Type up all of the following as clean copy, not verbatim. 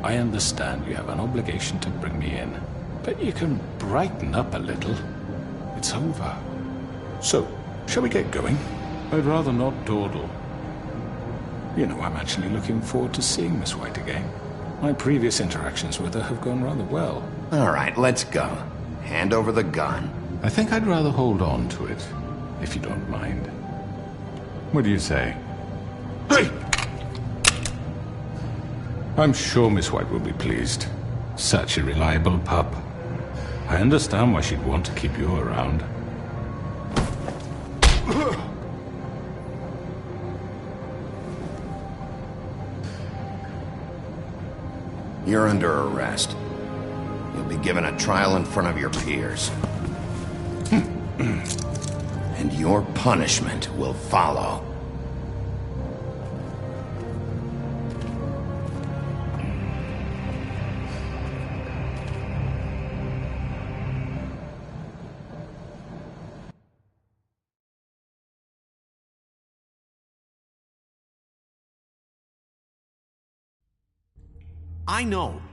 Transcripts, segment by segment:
I understand you have an obligation to bring me in, but you can brighten up a little. It's over. So, shall we get going? I'd rather not dawdle. You know, I'm actually looking forward to seeing Miss White again. My previous interactions with her have gone rather well. All right, let's go. Hand over the gun. I think I'd rather hold on to it, if you don't mind. What do you say? Hey! I'm sure Miss White will be pleased. Such a reliable pup. I understand why she'd want to keep you around. You're under arrest. You'll be given a trial in front of your peers. And your punishment will follow.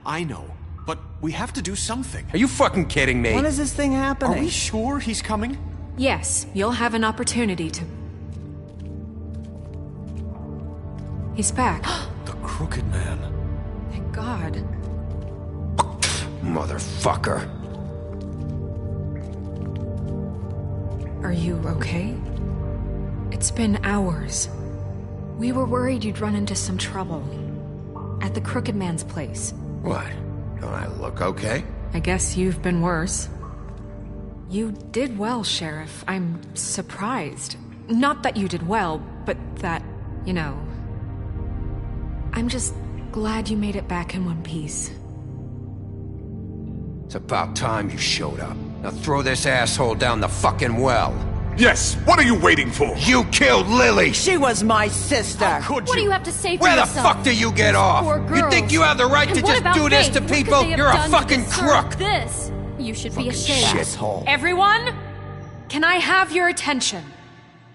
I know. But we have to do something. Are you fucking kidding me? When is this thing happening? Are we sure he's coming? Yes, you'll have an opportunity to... He's back. The Crooked Man. Thank God. Motherfucker. Are you okay? It's been hours. We were worried you'd run into some trouble. At the Crooked Man's place. What? Don't I look okay? I guess you've been worse. You did well, Sheriff. I'm surprised. Not that you did well, but that, you know... I'm just glad you made it back in one piece. It's about time you showed up. Now throw this asshole down the fucking well. Yes, what are you waiting for? You killed Lily! She was my sister! How could you? What do you have to say for Where the yourself? fuck do you get off? Poor You girls. think you have the right And to what just about do this Faith? to What could people? they have You're a done to fucking deserve crook! This. You should be ashamed. Shithole. Everyone? Can I have your attention?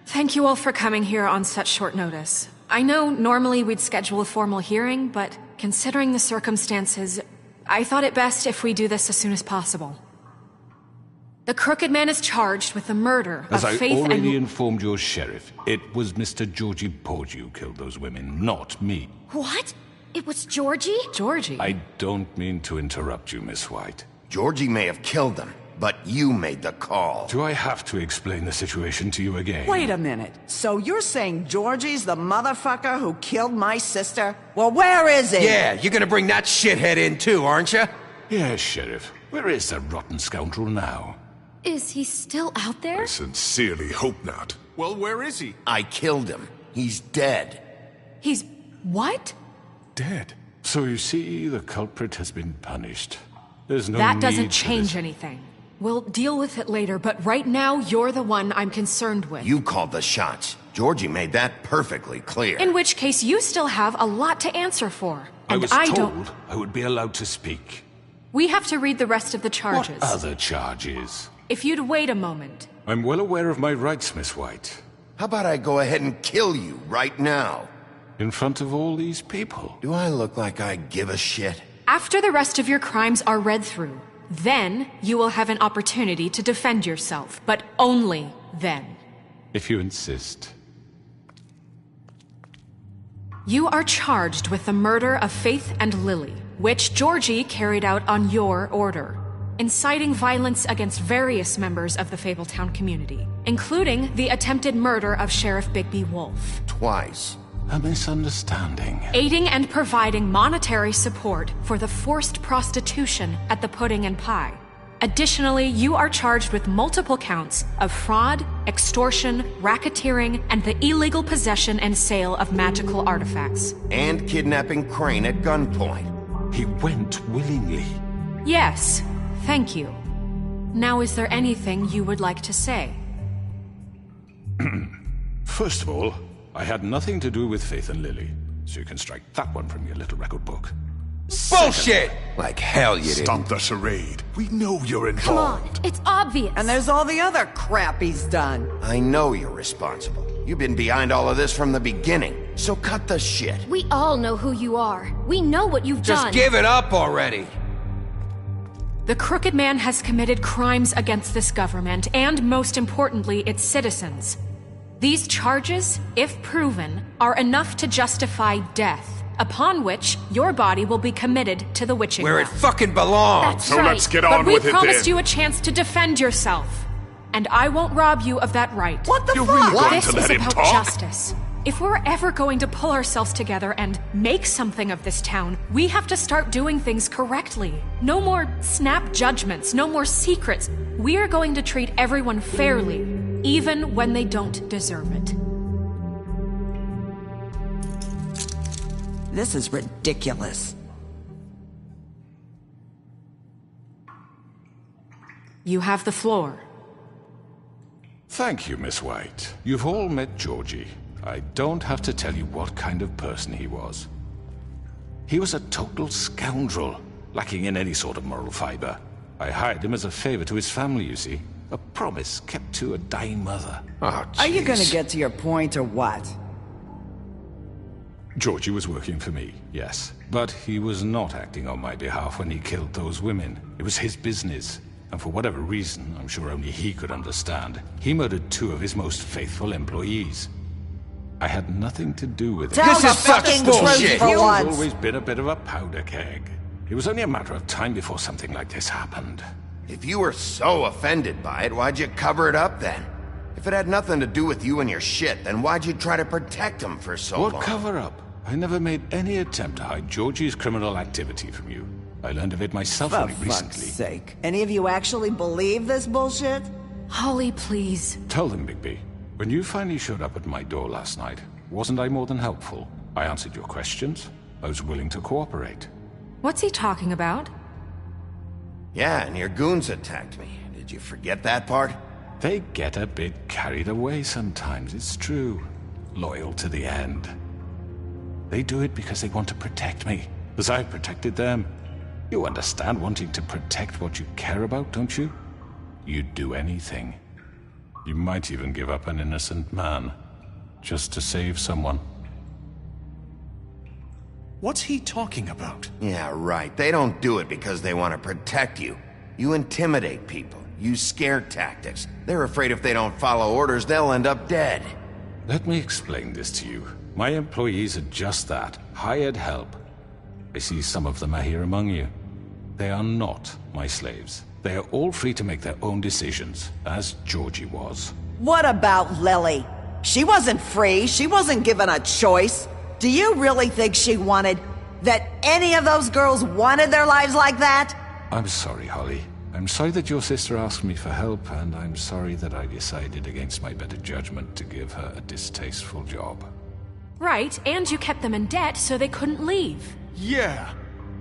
Thank you all for coming here on such short notice. I know normally we'd schedule a formal hearing, but considering the circumstances, I thought it best if we do this as soon as possible. The Crooked Man is charged with the murder As of I Faith already and... informed your sheriff, it was Mr. Georgie Porgy who killed those women, not me. What? It was Georgie? Georgie? I don't mean to interrupt you, Miss White. Georgie may have killed them, but you made the call. Do I have to explain the situation to you again? Wait a minute. So you're saying Georgie's the motherfucker who killed my sister? Well, where is he? Yeah, you're gonna bring that shithead in too, aren't you? Yes, Sheriff. Where is the rotten scoundrel now? Is he still out there? I sincerely hope not. Well, where is he? I killed him. He's dead. He's... what? Dead. So you see, the culprit has been punished. There's no That need doesn't for change this. anything. We'll deal with it later, but right now, you're the one I'm concerned with. You called the shots. Georgie made that perfectly clear. In which case, you still have a lot to answer for. I And was I told don't... I would be allowed to speak. We have to read the rest of the charges. What other charges? If you'd wait a moment. I'm well aware of my rights, Miss White. How about I go ahead and kill you right now? In front of all these people. Do I look like I give a shit? After the rest of your crimes are read through, then you will have an opportunity to defend yourself, but only then. If you insist. You are charged with the murder of Faith and Lily, which Georgie carried out on your order, inciting violence against various members of the Fabletown community, including the attempted murder of Sheriff Bigby Wolf. Twice. A misunderstanding. Aiding and providing monetary support for the forced prostitution at the Pudding and Pie. Additionally, you are charged with multiple counts of fraud, extortion, racketeering, and the illegal possession and sale of magical artifacts. And kidnapping Crane at gunpoint. He went willingly. Yes, thank you. Now, is there anything you would like to say? First of all, I had nothing to do with Faith and Lily, so you can strike that one from your little record book. Bullshit! Like hell you did. Stop the charade. We know you're Come involved. on, it's obvious. And there's all the other crap he's done. I know you're responsible. You've been behind all of this from the beginning. so cut the shit. We all know who you are. We know what you've Just done. give it up already! The Crooked Man has committed crimes against this government, and most importantly, its citizens. These charges, if proven, are enough to justify death, upon which your body will be committed to the witching Where it well. fucking belongs! That's So right. let's get But on we with it promised then. you a chance to defend yourself, and I won't rob you of that right. What the You're fuck? really going This to is let him about talk? justice. If we're ever going to pull ourselves together and make something of this town, we have to start doing things correctly. No more snap judgments, no more secrets. We are going to treat everyone fairly, even when they don't deserve it. This is ridiculous. You have the floor. Thank you, Miss White. You've all met Georgie. I don't have to tell you what kind of person he was. He was a total scoundrel, lacking in any sort of moral fiber. I hired him as a favor to his family, you see. A promise kept to a dying mother. Oh, Are you gonna jeez. get to your point or what? Georgie was working for me, yes. But he was not acting on my behalf when he killed those women. It was his business. And for whatever reason, I'm sure only he could understand, he murdered 2 of his most faithful employees. I had nothing to do with it. Tell This the is such fucking bullshit. truth for He's once. always been a bit of a powder keg. It was only a matter of time before something like this happened. If you were so offended by it, why'd you cover it up then? If it had nothing to do with you and your shit, then why'd you try to protect him for so long? What cover-up? I never made any attempt to hide Georgie's criminal activity from you. I learned of it myself For only fuck's recently. sake. Any of you actually believe this bullshit? Holly, please. Tell them, Bigby. When you finally showed up at my door last night, wasn't I more than helpful? I answered your questions. I was willing to cooperate. What's he talking about? Yeah, and your goons attacked me. Did you forget that part? They get a bit carried away sometimes, it's true. Loyal to the end. They do it because they want to protect me, as I protected them. You understand wanting to protect what you care about, don't you? You'd do anything. You might even give up an innocent man, just to save someone. What's he talking about? Yeah, right. They don't do it because they want to protect you. You intimidate people. Use scare tactics. They're afraid if they don't follow orders, they'll end up dead. Let me explain this to you. My employees are just that, hired help. I see some of them are here among you. They are not my slaves. They are all free to make their own decisions, as Georgie was. What about Lily? She wasn't free. She wasn't given a choice. Do you really think she wanted... that any of those girls wanted their lives like that? I'm sorry, Holly. I'm sorry that your sister asked me for help, and I'm sorry that I decided against my better judgment to give her a distasteful job. Right, and you kept them in debt so they couldn't leave. Yeah.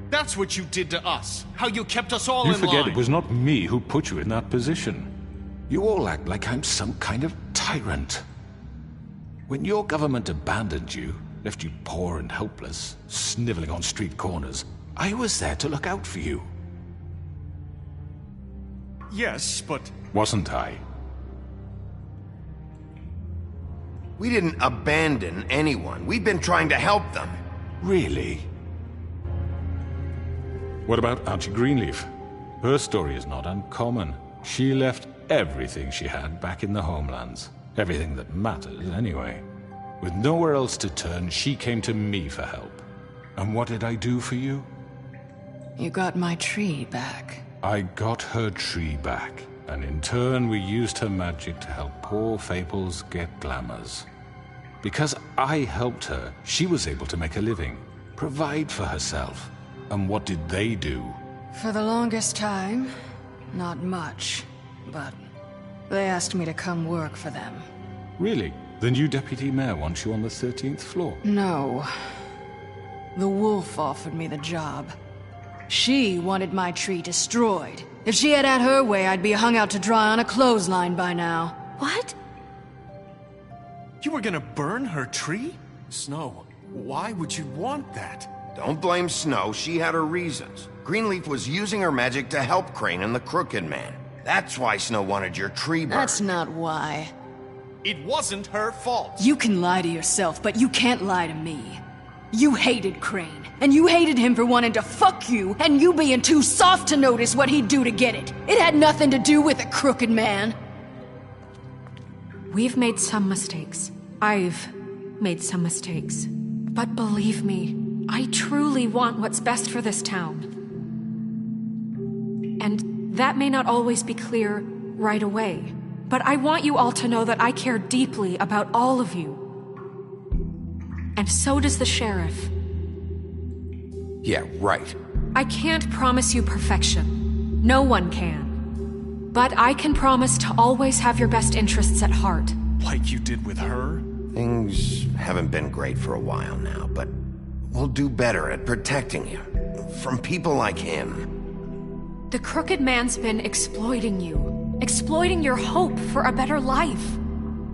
That's what you did to us. How you kept us all You in forget line. it was not me who put you in that position. You all act like I'm some kind of tyrant. When your government abandoned you, left you poor and helpless, sniveling on street corners, I was there to look out for you. Yes, but... Wasn't I? We didn't abandon anyone. We've been trying to help them. Really? What about Auntie Greenleaf? Her story is not uncommon. She left everything she had back in the homelands. Everything that matters, anyway. With nowhere else to turn, she came to me for help. And what did I do for you? You got my tree back. I got her tree back, and in turn we used her magic to help poor Faples get glamours. Because I helped her, she was able to make a living, provide for herself. And what did they do? For the longest time, not much, but they asked me to come work for them. Really? The new deputy mayor wants you on the 13th floor? No. The wolf offered me the job. She wanted my tree destroyed. If she had her way, I'd be hung out to dry on a clothesline by now. What? You were gonna burn her tree? Snow, why would you want that? Don't blame Snow. She had her reasons. Greenleaf was using her magic to help Crane and the Crooked Man. That's why Snow wanted your tree burned. That's not why. It wasn't her fault. You can lie to yourself, but you can't lie to me. You hated Crane, and you hated him for wanting to fuck you, and you being too soft to notice what he'd do to get it. It had nothing to do with a crooked man. We've made some mistakes. I've made some mistakes. But believe me, I truly want what's best for this town. And that may not always be clear right away, but I want you all to know that I care deeply about all of you. And so does the sheriff. Yeah, right. I can't promise you perfection. No one can. But I can promise to always have your best interests at heart. Like you did with her? Things haven't been great for a while now, but we'll do better at protecting you. From people like him. The crooked man's been exploiting you. Exploiting your hope for a better life.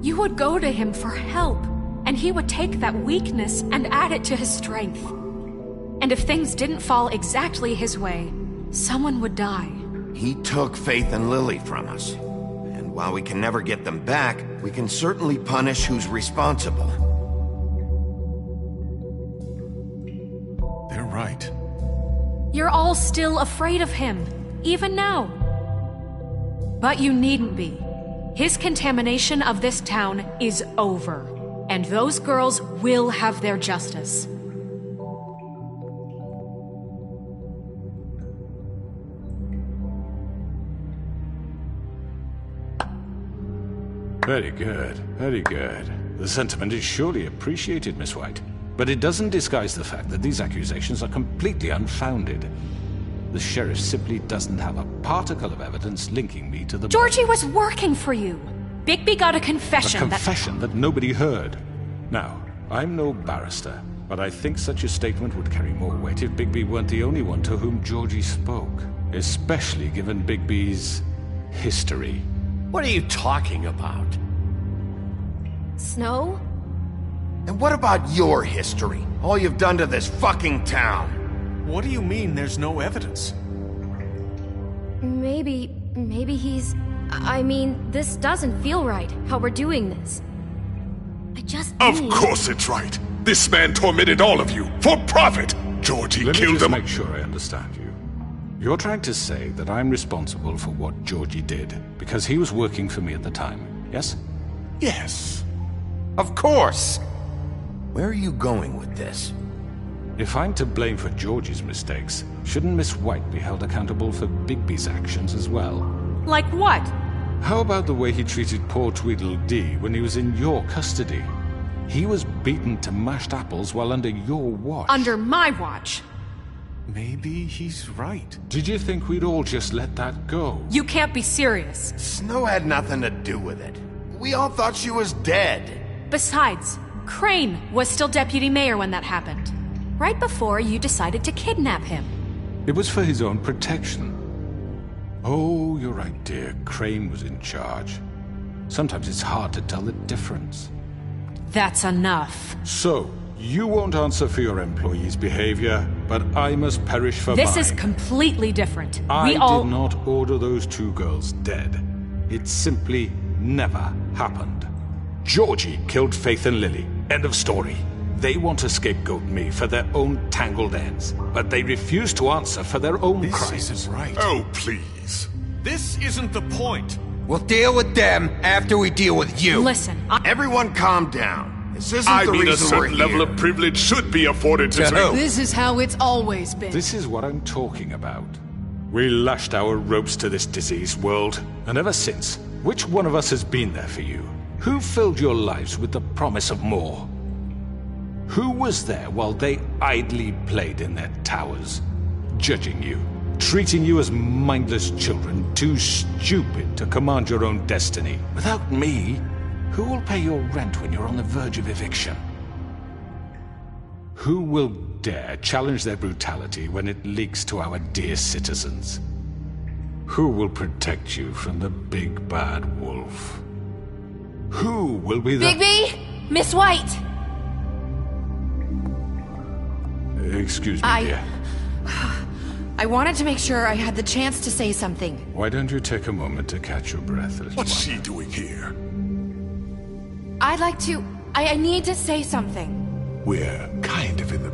You would go to him for help, and he would take that weakness and add it to his strength. And if things didn't fall exactly his way, someone would die. He took Faith and Lily from us. And while we can never get them back, we can certainly punish who's responsible. They're right. You're all still afraid of him, even now. But you needn't be. His contamination of this town is over, and those girls will have their justice. Very good, very good. The sentiment is surely appreciated, Miss White. But it doesn't disguise the fact that these accusations are completely unfounded. The sheriff simply doesn't have a particle of evidence linking me to the... Georgie was working for you. Bigby got a confession A confession that nobody heard. Now, I'm no barrister, but I think such a statement would carry more weight if Bigby weren't the only one to whom Georgie spoke. Especially given Bigby's history. What are you talking about? Snow? And what about your history? All you've done to this fucking town? What do you mean there's no evidence? Maybe he's... I mean, this doesn't feel right, how we're doing this. I just Of need... course it's right. This man tormented all of you, for profit. Georgie Let me killed just them. make sure I understand you. You're trying to say that I'm responsible for what Georgie did, because he was working for me at the time, yes? Yes. Of course! Where are you going with this? If I'm to blame for Georgie's mistakes, shouldn't Miss White be held accountable for Bigby's actions as well? Like what? How about the way he treated poor Tweedledee when he was in your custody? He was beaten to mashed apples while under your watch. Under my watch. Maybe he's right. Did you think we'd all just let that go? You can't be serious. Snow had nothing to do with it. We all thought she was dead. Besides, Crane was still deputy mayor when that happened. Right before you decided to kidnap him. It was for his own protection. Oh, you're right, dear. Crane was in charge. Sometimes it's hard to tell the difference. That's enough. So, you won't answer for your employees' behavior, but I must perish for mine. This is completely different. I We all... did not order those two girls dead. It simply never happened. Georgie killed Faith and Lily. End of story. They want to scapegoat me for their own tangled ends, but they refuse to answer for their own crimes. This isn't right. Oh, please. This isn't the point. We'll deal with them after we deal with you. Listen, Everyone calm down. This isn't I the mean, a reason we're certain level here. of privilege should be afforded to... To who? This is how it's always been. This is what I'm talking about. We lashed our ropes to this diseased world, and ever since, which one of us has been there for you? Who filled your lives with the promise of more? Who was there while they idly played in their towers, judging you, treating you as mindless children, too stupid to command your own destiny? Without me, who will pay your rent when you're on the verge of eviction? Who will dare challenge their brutality when it leaks to our dear citizens? Who will protect you from the big bad wolf? Who will be the... Bigby! Miss White! Excuse me, dear. I wanted to make sure I had the chance to say something. Why don't you take a moment to catch your breath, little What's one? she doing here? I'd like to... I need to say something. We're kind of in the